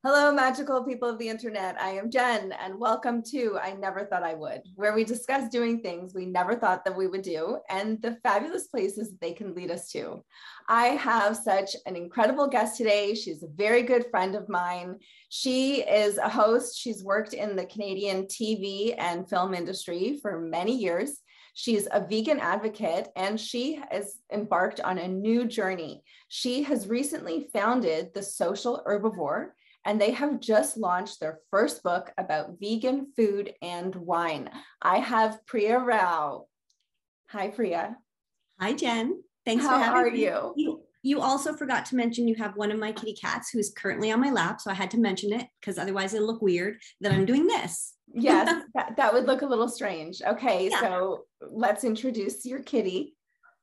Hello, magical people of the internet. I am Jen, and welcome to I Never Thought I Would, where we discuss doing things we never thought that we would do and the fabulous places that they can lead us to. I have such an incredible guest today. She's a very good friend of mine. She is a host. She's worked in the Canadian TV and film industry for many years. She's a vegan advocate, and she has embarked on a new journey. She has recently founded the Social Herbivore, and they have just launched their first book about vegan food and wine. I have Priya Rao. Hi, Priya. Hi, Jen. Thanks How for having are me. you? You also forgot to mention you have one of my kitty cats who is currently on my lap, so I had to mention it because otherwise it'll look weird that I'm doing this. Yes, that would look a little strange. Okay, Yeah. so let's introduce your kitty.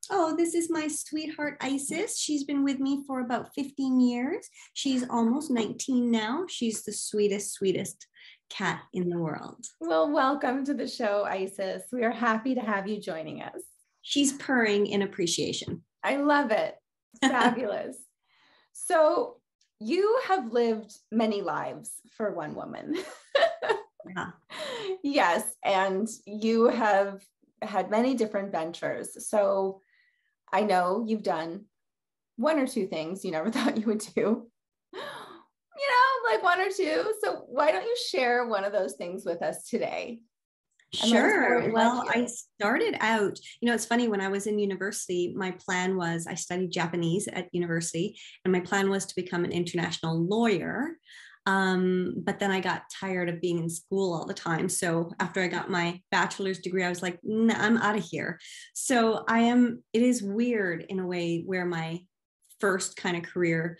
Oh, this is my sweetheart, Isis. She's been with me for about 15 years. She's almost 19 now. She's the sweetest, sweetest cat in the world. Well, welcome to the show, Isis. We are happy to have you joining us. She's purring in appreciation. I love it. Fabulous. So you have lived many lives for one woman. Yeah. Yes, and you have had many different ventures. So I know you've done one or two things you never thought you would do, like one or two. So why don't you share one of those things with us today? Sure. Well, I started out, it's funny, when I was in university, my plan was I studied Japanese at university, and my plan was to become an international lawyer. But then I got tired of being in school all the time. So after I got my bachelor's degree, I was like, nah, I'm out of here. So it is weird in a way where my first kind of career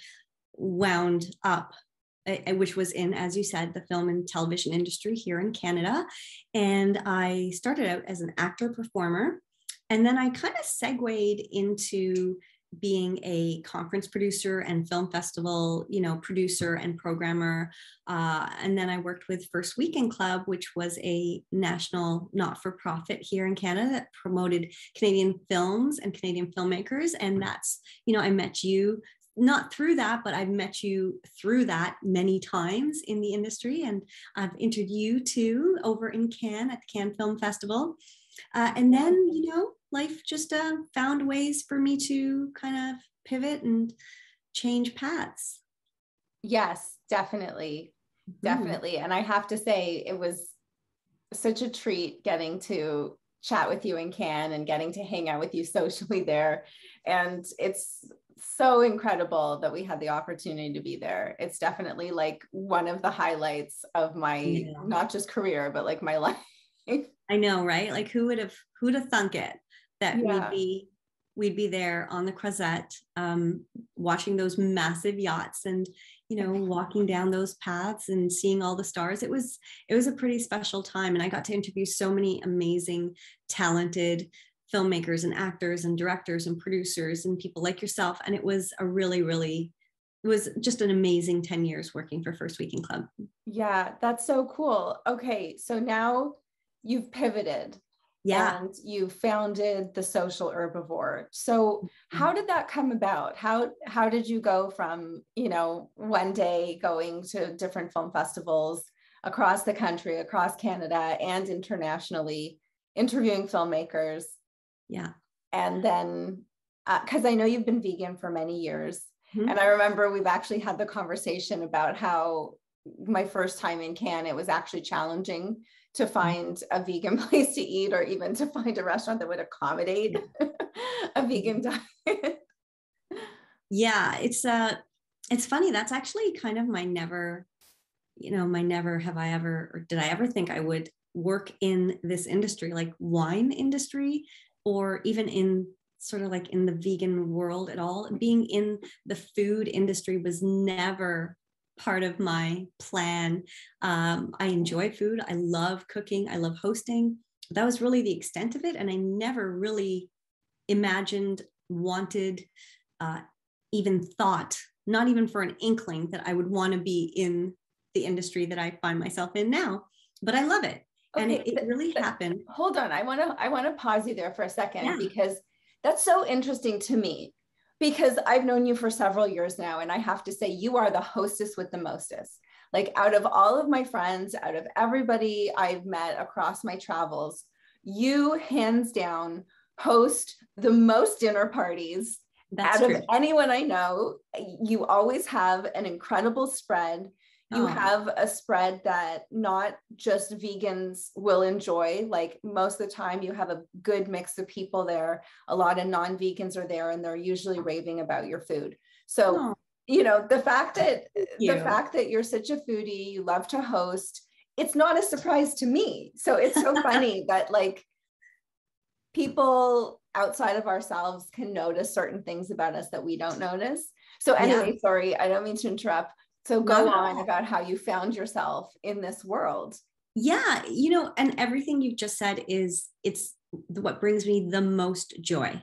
wound up, which was in, as you said, the film and television industry here in Canada. And I started out as an actor performer. And then I kind of segued into being a conference producer and film festival, producer and programmer. And then I worked with First Weekend Club, which was a national not-for-profit here in Canada that promoted Canadian films and Canadian filmmakers. And that's, I met you not through that, but I've met you through that many times in the industry. And I've interviewed you too over in Cannes at the Cannes Film Festival. And then, life just found ways for me to kind of pivot and change paths. Yes, definitely. Definitely. And I have to say, it was such a treat getting to chat with you in Cannes and getting to hang out with you socially there. And it's so incredible that we had the opportunity to be there. It's definitely like one of the highlights of my, not just career, but like my life. I know, right? Like who'd have thunk it that we'd be there on the Croisette, watching those massive yachts and, walking down those paths and seeing all the stars. It was a pretty special time. And I got to interview so many amazing, talented filmmakers and actors and directors and producers and people like yourself. And it was a really, really, it was just an amazing 10 years working for First Weekend Club. Yeah, that's so cool. Okay, so now you've pivoted. Yeah. And you founded the Social Herbivore. So how did that come about? How did you go from, one day going to different film festivals across the country, across Canada and internationally, interviewing filmmakers? Yeah. And then, because I know you've been vegan for many years. And I remember we've actually had the conversation about how my first time in Cannes, it was actually challenging to find a vegan place to eat, or even to find a restaurant that would accommodate a vegan diet. Yeah, it's funny. That's actually kind of my never have I ever, or did I ever think I would work in this industry, like wine industry, or even in sort of like in the vegan world at all. Being in the food industry was never part of my plan. I enjoy food. I love cooking. I love hosting. That was really the extent of it. And I never really imagined, wanted, even thought, not even for an inkling, that I would want to be in the industry that I find myself in now. But I love it. Okay, and it really happened. Hold on. I want to pause you there for a second, because that's so interesting to me. Because I've known you for several years now, and I have to say, you are the hostess with the mostest. Like out of all of my friends, out of everybody I've met across my travels, you hands down host the most dinner parties That's out true. of anyone I know. You always have an incredible spread. You have a spread that not just vegans will enjoy. Like most of the time you have a good mix of people there. A lot of non-vegans are there and they're usually raving about your food. So, you know, the fact that you're such a foodie, you love to host, it's not a surprise to me. So it's so funny that like people outside of ourselves can notice certain things about us that we don't notice. So anyway, sorry, I don't mean to interrupt. So go on about how you found yourself in this world. Yeah, you know, and everything you've just said it's what brings me the most joy.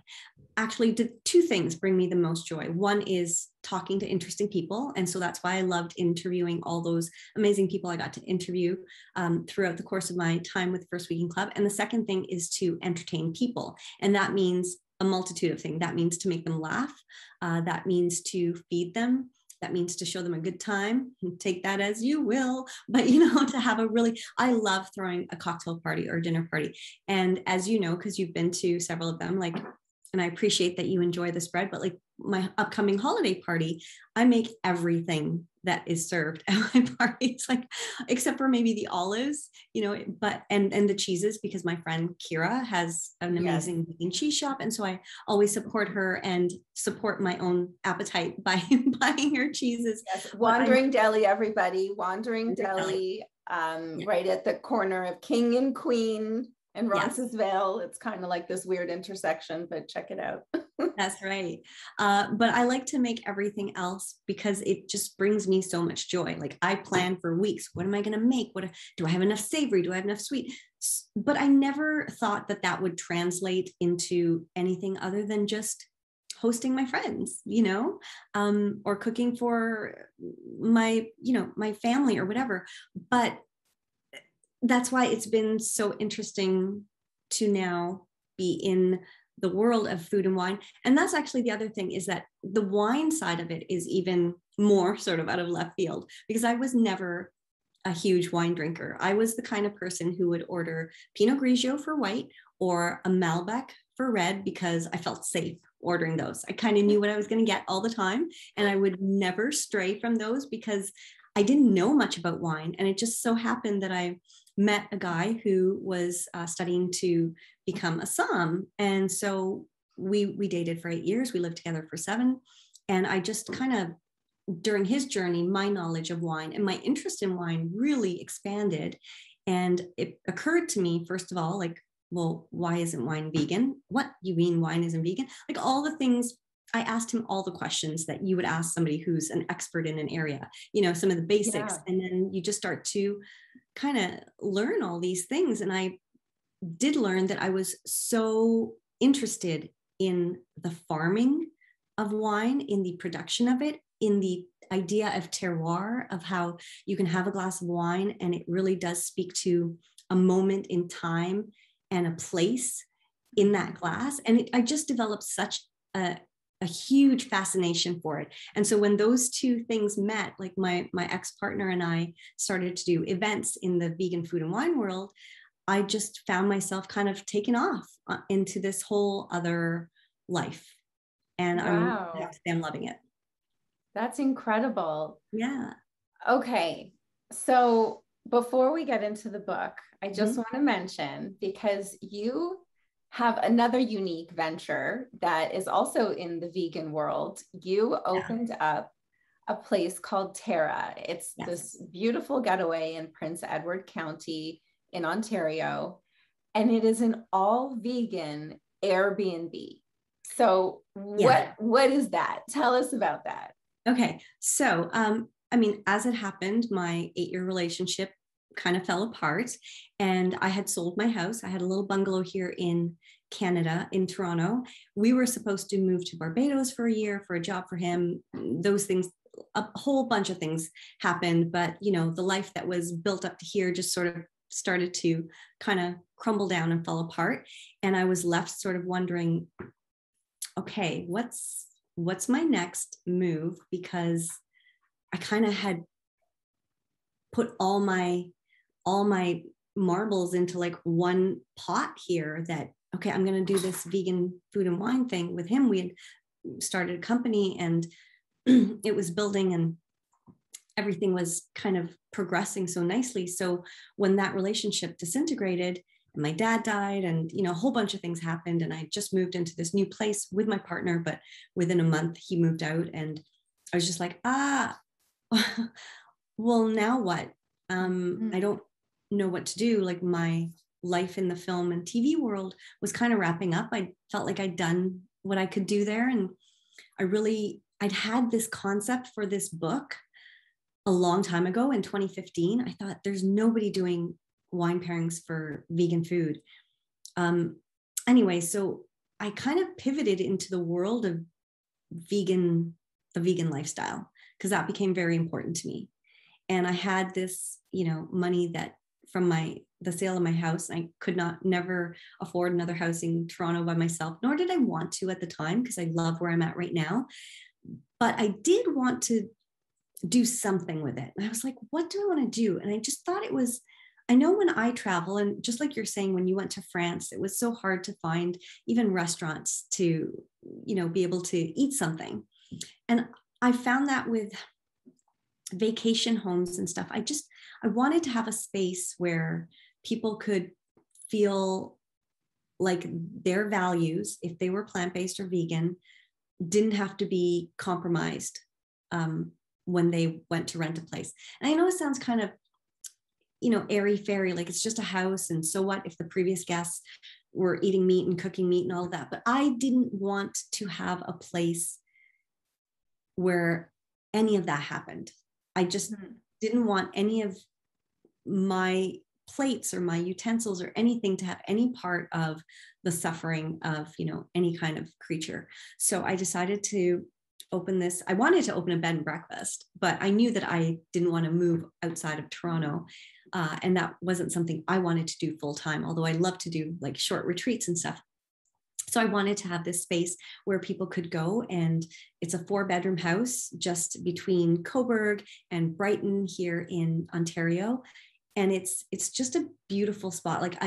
Actually, the two things bring me the most joy. One is talking to interesting people. And so that's why I loved interviewing all those amazing people I got to interview throughout the course of my time with First Vegan Club. And the second thing is to entertain people. And that means a multitude of things. That means to make them laugh. That means to feed them. That means to show them a good time. Take that as you will. But, you know, to have I love throwing a cocktail party or dinner party. And as you know, because you've been to several of them, like, and I appreciate that you enjoy the spread, but like my upcoming holiday party, I make everything that is served at my parties, like, except for maybe the olives, you know, but, and the cheeses, because my friend Kira has an amazing vegan cheese shop. And so I always support her and support my own appetite by buying her cheeses. Yes. Wandering Deli, everybody, Wandering Deli, right at the corner of King and Queen and Roncesvalles. It's kind of like this weird intersection, but check it out. That's right. But I like to make everything else because it just brings me so much joy. Like I plan for weeks. What am I going to make? Do I have enough savory? Do I have enough sweet? But I never thought that that would translate into anything other than just hosting my friends, you know, or cooking for my, you know, my family or whatever. But that's why it's been so interesting to now be in the world of food and wine. And that's actually the other thing, is that the wine side of it is even more sort of out of left field, because I was never a huge wine drinker. I was the kind of person who would order Pinot Grigio for white or a Malbec for red because I felt safe ordering those. I kind of knew what I was going to get all the time, and I would never stray from those because I didn't know much about wine. And it just so happened that I met a guy who was studying to become a somm. And so we dated for 8 years. We lived together for 7. And I just kind of, during his journey, my knowledge of wine and my interest in wine really expanded. And it occurred to me, first of all, like, well, why isn't wine vegan? What, you mean wine isn't vegan? Like all the things. I asked him all the questions that you would ask somebody who's an expert in an area, you know, some of the basics. Yeah. And then you just start to kind of learn all these things. And I did learn that I was so interested in the farming of wine, in the production of it, in the idea of terroir, of how you can have a glass of wine and it really does speak to a moment in time and a place in that glass. And I just developed such a huge fascination for it. And so when those two things met, like my ex-partner and I started to do events in the vegan food and wine world, I just found myself kind of taken off into this whole other life. And wow. I'm loving it. That's incredible. Yeah. Okay. So before we get into the book, I just want to mention, because you have another unique venture that is also in the vegan world. You opened up a place called Terra. It's this beautiful getaway in Prince Edward County in Ontario, and it is an all vegan Airbnb. So what is that? Tell us about that. Okay. So, I mean, as it happened, my 8-year relationship kind of fell apart, and I had sold my house. I had a little bungalow here in Canada, in Toronto. We were supposed to move to Barbados for a year for a job for him. Those things, a whole bunch of things happened, but you know, the life that was built up to here just sort of started to kind of crumble down and fall apart. And I was left sort of wondering, okay, what's my next move? Because I kind of had put all my marbles into like one pot here that, okay, I'm going to do this vegan food and wine thing with him. We had started a company and it was building and everything was kind of progressing so nicely. So when that relationship disintegrated and my dad died and, you know, a whole bunch of things happened and I just moved into this new place with my partner, but within a month he moved out and I was just like, well, now what? I don't know what to do. Like my life in the film and TV world was kind of wrapping up. I felt like I'd done what I could do there. And I'd had this concept for this book a long time ago in 2015. I thought there's nobody doing wine pairings for vegan food. Anyway, so I kind of pivoted into the world of the vegan lifestyle, because that became very important to me. And I had this, you know, money that from the sale of my house. I could never afford another house in Toronto by myself, nor did I want to at the time, because I love where I'm at right now. But I did want to do something with it. And I was like, what do I want to do? And I just thought I know when I travel, and just like you're saying, when you went to France, it was so hard to find even restaurants to, you know, be able to eat something. And I found that with vacation homes and stuff, I wanted to have a space where people could feel like their values, if they were plant-based or vegan, didn't have to be compromised when they went to rent a place. And I know it sounds kind of, you know, airy-fairy, like it's just a house, and so what if the previous guests were eating meat and cooking meat and all of that. But I didn't want to have a place where any of that happened. I just didn't want any of my plates or my utensils or anything to have any part of the suffering of, you know, any kind of creature. So I decided to I wanted to open a bed and breakfast, but I knew that I didn't want to move outside of Toronto. And that wasn't something I wanted to do full time, although I love to do like short retreats and stuff. So I wanted to have this space where people could go, and it's a 4-bedroom house just between Coburg and Brighton here in Ontario. And it's just a beautiful spot. Like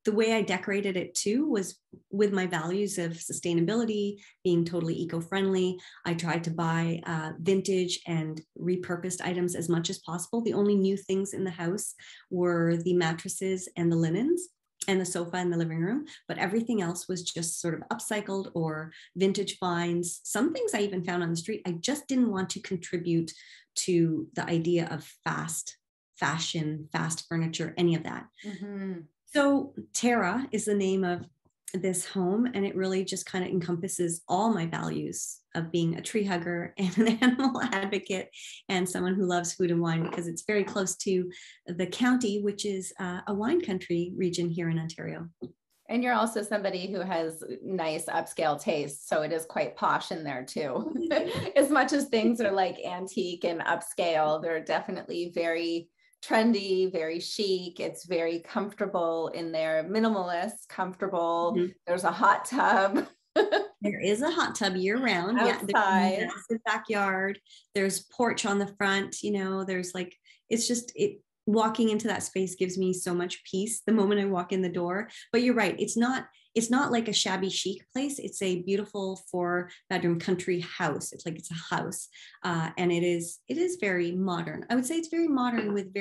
the way I decorated it too was with my values of sustainability, being totally eco-friendly. I tried to buy vintage and repurposed items as much as possible. The only new things in the house were the mattresses and the linens and the sofa in the living room, but everything else was just sort of upcycled or vintage finds. Some things I even found on the street. I just didn't want to contribute to the idea of fast fashion, fast furniture, any of that. Mm-hmm. So Terra is the name of this home, and it really just kind of encompasses all my values of being a tree hugger and an animal advocate and someone who loves food and wine, because it's very close to the county, which is a wine country region here in Ontario. And you're also somebody who has nice upscale taste, so it is quite posh in there too. As much as things are like antique and upscale, they're definitely very trendy, very chic. It's very comfortable in there, minimalist, comfortable. Mm-hmm. There's a hot tub. There is a hot tub year round. Outside. Yeah, there's a massive backyard. There's porch on the front. You know, there's like, it's just walking into that space gives me so much peace the moment I walk in the door. But you're right. It's not like a shabby chic place. It's a beautiful 4-bedroom country house. It's like it's a house. And it is very modern. I would say it's very modern with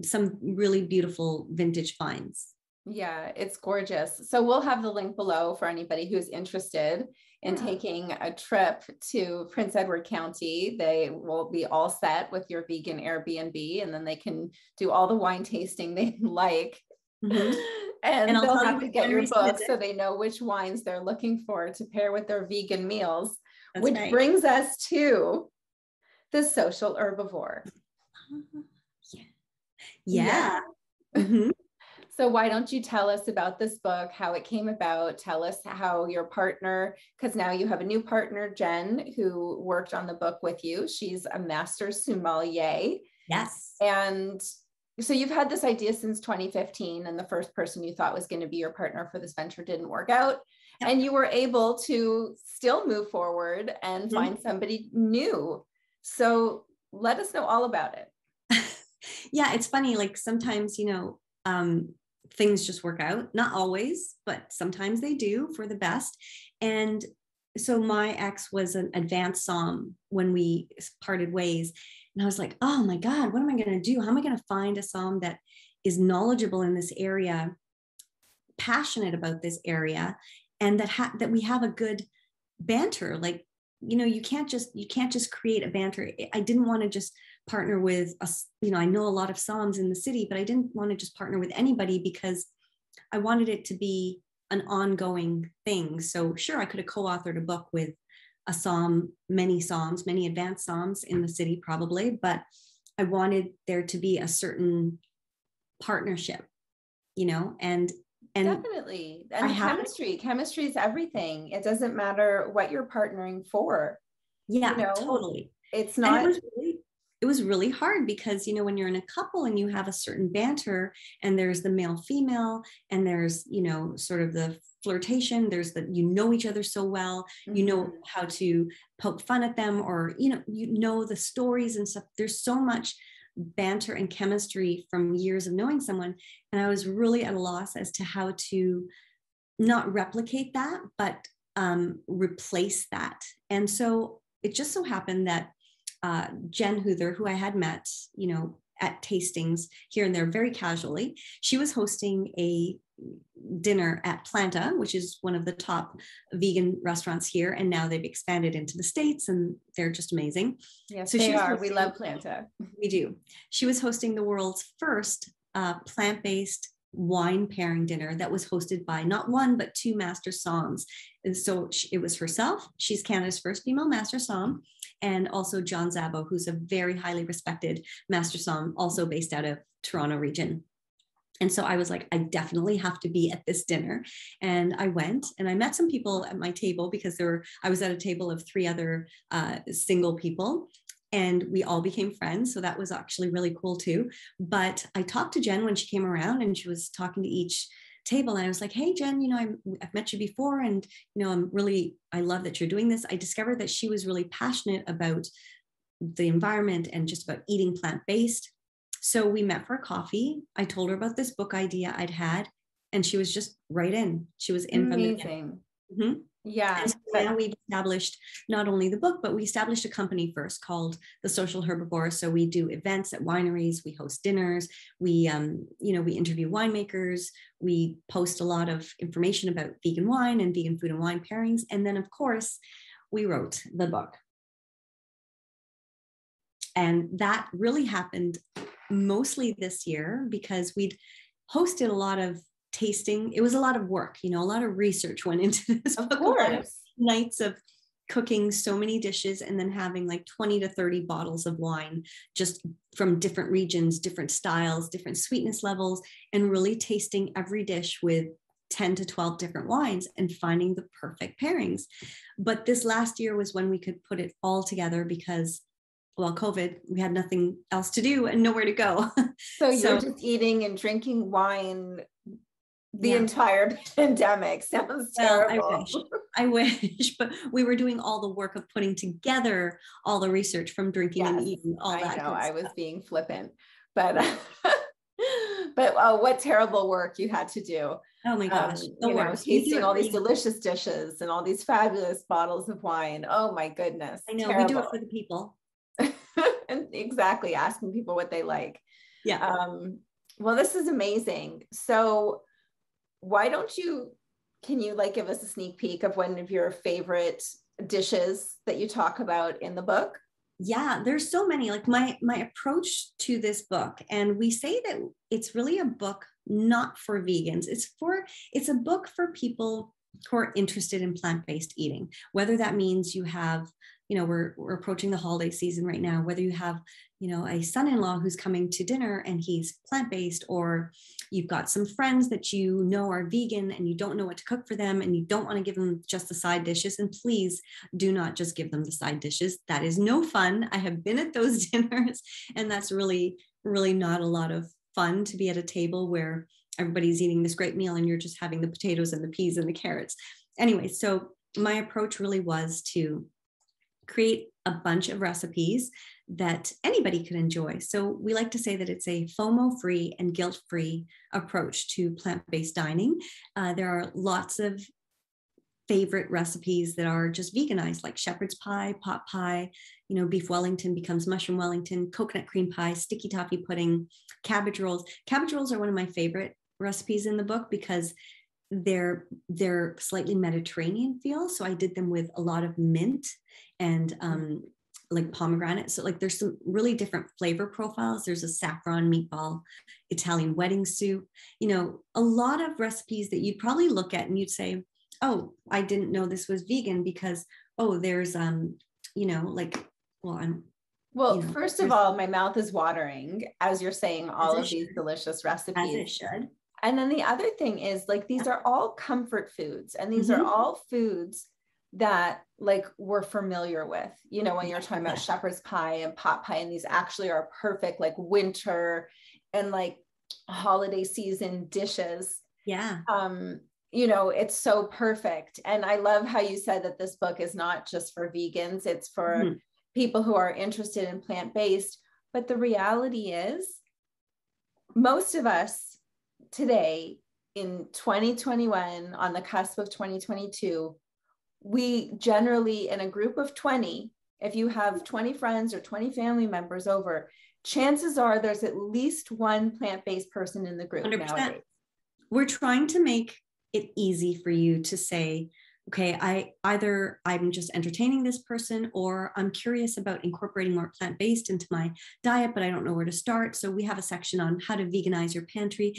some really beautiful vintage finds. Yeah, it's gorgeous. So we'll have the link below for anybody who's interested in taking a trip to Prince Edward County. They will be all set with your vegan Airbnb, and then they can do all the wine tasting they like. Mm-hmm. And they'll have to get your book so they know which wines they're looking for to pair with their vegan meals. That's which right. Brings us to the Social Herbivore. Yeah. Mm-hmm. So why don't you tell us about this book, how it came about? Tell us how your partner, because now you have a new partner, Jen, who worked on the book with you. She's a master sommelier. Yes. And so you've had this idea since 2015, and the first person you thought was going to be your partner for this venture didn't work out. Yep. And you were able to still move forward and find somebody new. So let us know all about it. Yeah, it's funny. Like sometimes, things just work out. Not always, but sometimes they do for the best. And so my ex was an advanced Somm when we parted ways. And I was like, oh my God, what am I going to do? How am I going to find a Somm that is knowledgeable in this area, passionate about this area, and that we have a good banter? Like, you can't just create a banter. I didn't want to just partner with us. I know a lot of Somms in the city, but I didn't want to just partner with anybody because I wanted it to be an ongoing thing. So sure, I could have co-authored a book with a Somm, many Somms, many advanced Somms in the city probably, but I wanted there to be a certain partnership, and definitely. And chemistry is everything. It doesn't matter what you're partnering for. Yeah, totally. It's not. And it was really hard because, when you're in a couple and you have a certain banter and there's the male female and there's, sort of the flirtation, there's each other so well, how to poke fun at them, or, the stories and stuff. There's so much banter and chemistry from years of knowing someone. And I was really at a loss as to how to not replicate that, but replace that. And so it just so happened that Jen Huther, who I had met, at tastings here and there very casually, she was hosting a dinner at Planta, which is one of the top vegan restaurants here. And now they've expanded into the States and they're just amazing. Yes, so they are. We love Planta. We do. She was hosting the world's first plant-based wine pairing dinner that was hosted by not one, but two master somms. And so it was herself. She's Canada's first female master somm. And also John Zabo, who's a very highly respected master somm, also based out of Toronto region. And so I was like, I definitely have to be at this dinner. And I went and I met some people at my table because I was at a table of 3 other single people. And we all became friends. So that was actually really cool too. But I talked to Jen when she came around and she was talking to each table. And I was like, hey, Jen, I've met you before. And, I love that you're doing this. I discovered that she was really passionate about the environment and just about eating plant-based. So we met for coffee. I told her about this book idea I'd had, and she was just right in. She was in from the beginning. Mm-hmm. Yeah. And so now we've established not only the book, but we established a company first called the Social Herbivore. So we do events at wineries, we host dinners, we interview winemakers, we post a lot of information about vegan wine and vegan food and wine pairings. And then of course, we wrote the book. And that really happened mostly this year because we'd hosted a lot of tasting. It was a lot of work, a lot of research went into this book. Of course. Nights of cooking so many dishes and then having like 20 to 30 bottles of wine just from different regions, different styles, different sweetness levels, and really tasting every dish with 10 to 12 different wines and finding the perfect pairings. But this last year was when we could put it all together because, well, COVID, we had nothing else to do and nowhere to go. So you're just eating and drinking wine the entire pandemic. Sounds terrible. I wish, but we were doing all the work of putting together all the research from drinking and eating all that. I know, I was being flippant, but what terrible work you had to do. Oh my gosh. Tasting all these delicious dishes and all these fabulous bottles of wine. Oh my goodness. I know, we do it for the people. And exactly, asking people what they like. Yeah. Well, this is amazing. So can you give us a sneak peek of one of your favorite dishes that you talk about in the book? Yeah, there's so many. Like my approach to this book, and we say that it's really a book not for vegans. It's a book for people who are interested in plant-based eating, whether that means you have, we're approaching the holiday season right now, whether you have, a son-in-law who's coming to dinner and he's plant-based, or you've got some friends that are vegan and you don't know what to cook for them and you don't want to give them just the side dishes. And please do not just give them the side dishes. That is no fun. I have been at those dinners and that's really, really not a lot of fun to be at a table where everybody's eating this great meal and you're just having the potatoes and the peas and the carrots. Anyway, so my approach really was to create a bunch of recipes that anybody could enjoy. So we like to say that it's a FOMO-free and guilt-free approach to plant-based dining. There are lots of favorite recipes that are just veganized, like shepherd's pie, pot pie, beef Wellington becomes mushroom Wellington, coconut cream pie, sticky toffee pudding, cabbage rolls. Cabbage rolls are one of my favorite recipes in the book because they're slightly Mediterranean feel. So I did them with a lot of mint and like pomegranate. So like there's some really different flavor profiles. There's a saffron meatball, Italian wedding soup, a lot of recipes that you'd probably look at and you'd say, oh, I didn't know this was vegan because, there's, first of all, my mouth is watering as you're saying all of these delicious recipes. As it should. And then the other thing is like, these are all comfort foods, and these are all foods that like we're familiar with, when you're talking about shepherd's pie and pot pie, and these actually are perfect, like winter and like holiday season dishes. Yeah. It's so perfect. And I love how you said that this book is not just for vegans, it's for people who are interested in plant-based. But the reality is most of us today in 2021, on the cusp of 2022, we generally, in a group of 20, if you have 20 friends or 20 family members over, chances are there's at least one plant-based person in the group 100%. Nowadays. We're trying to make it easy for you to say, okay, I'm just entertaining this person, or I'm curious about incorporating more plant-based into my diet, but I don't know where to start. So we have a section on how to veganize your pantry.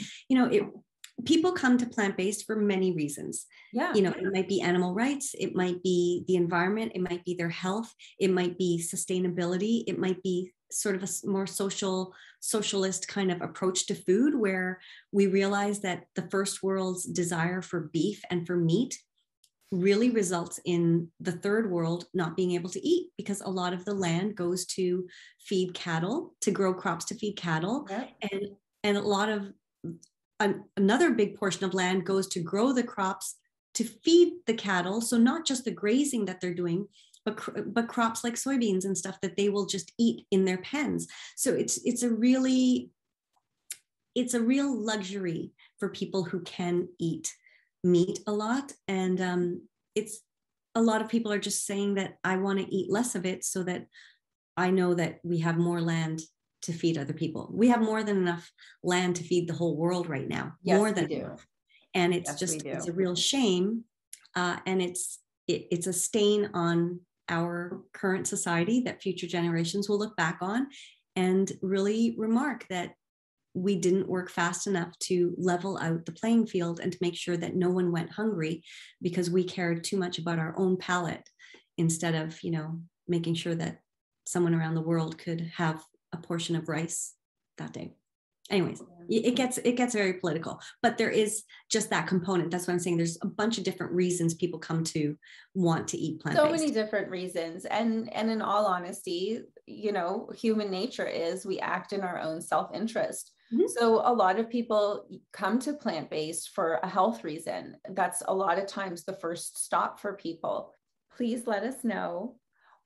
People come to plant-based for many reasons. Yeah. It might be animal rights. It might be the environment. It might be their health. It might be sustainability. It might be sort of a more socialist kind of approach to food, where we realize that the first world's desire for beef and for meat really results in the third world not being able to eat, because a lot of the land goes to feed cattle, to grow crops to feed cattle. Yep. And a lot of another big portion of land goes to grow the crops to feed the cattle. So not just the grazing that they're doing, but crops like soybeans and stuff that they will just eat in their pens. So it's a real luxury for people who can eat meat a lot. And it's a lot of people are just saying that I want to eat less of it so that I know that we have more land to feed other people. We have more than enough land to feed the whole world right now. Yes, more than we do. enough. And it's it's a real shame. And it's a stain on our current society that future generations will look back on and really remark that we didn't work fast enough to level out the playing field and to make sure that no one went hungry because we cared too much about our own palate instead of, making sure that someone around the world could have a portion of rice that day. Anyways, it gets very political, but there is just that component. That's what I'm saying. There's a bunch of different reasons people come to want to eat plant-based. So many different reasons. And in all honesty, human nature is we act in our own self-interest. Mm-hmm. So a lot of people come to plant-based for a health reason. That's a lot of times the first stop for people. Please let us know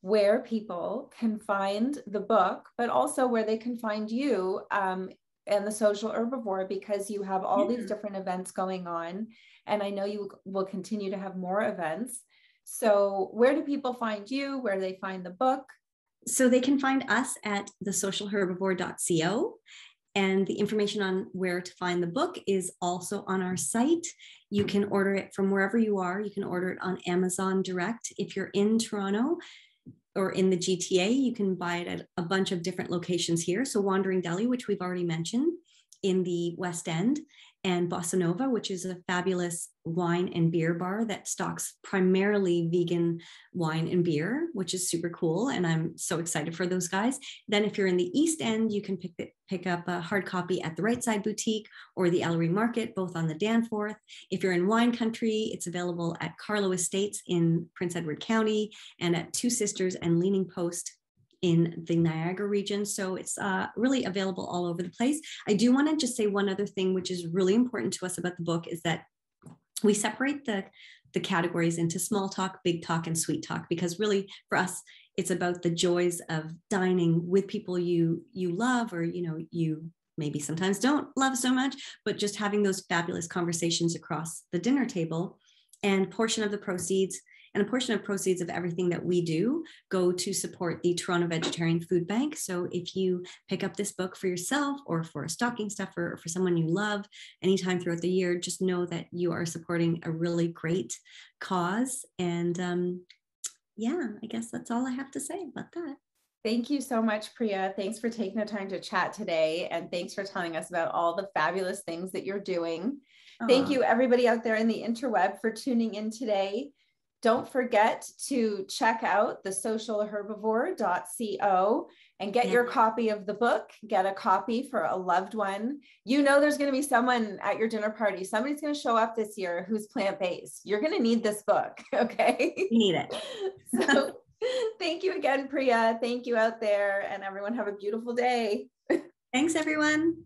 where people can find the book, but also where they can find you and the Social Herbivore, because you have all these different events going on. And I know you will continue to have more events. So where do people find you? Where do they find the book? So they can find us at thesocialherbivore.co. And the information on where to find the book is also on our site. You can order it from wherever you are. You can order it on Amazon Direct. If you're in Toronto or in the GTA, you can buy it at a bunch of different locations here. So Wandering Deli, which we've already mentioned, in the West End, and Bossa Nova, which is a fabulous wine and beer bar that stocks primarily vegan wine and beer, which is super cool. And I'm so excited for those guys. Then if you're in the East End, you can pick up a hard copy at the Right Side Boutique or the Ellery Market, both on the Danforth. If you're in wine country, it's available at Carlow Estates in Prince Edward County and at Two Sisters and Leaning Post in the Niagara region. So it's really available all over the place. I do want to just say one other thing, which is really important to us about the book, is that we separate the categories into small talk, big talk, and sweet talk, because really for us, it's about the joys of dining with people you love, or, you maybe sometimes don't love so much, but just having those fabulous conversations across the dinner table. And a portion of proceeds of everything that we do go to support the Toronto Vegetarian Food Bank. So if you pick up this book for yourself, or for a stocking stuffer, or for someone you love anytime throughout the year, just know that you are supporting a really great cause. And I guess that's all I have to say about that. Thank you so much, Priya. Thanks for taking the time to chat today. And thanks for telling us about all the fabulous things that you're doing. Thank you, everybody out there in the interweb, for tuning in today. Don't forget to check out the socialherbivore.co and get your copy of the book. Get a copy for a loved one. There's going to be someone at your dinner party. Somebody's going to show up this year who's plant-based. You're going to need this book. Okay. You need it. So thank you again, Priya. Thank you out there, and everyone have a beautiful day. Thanks, everyone.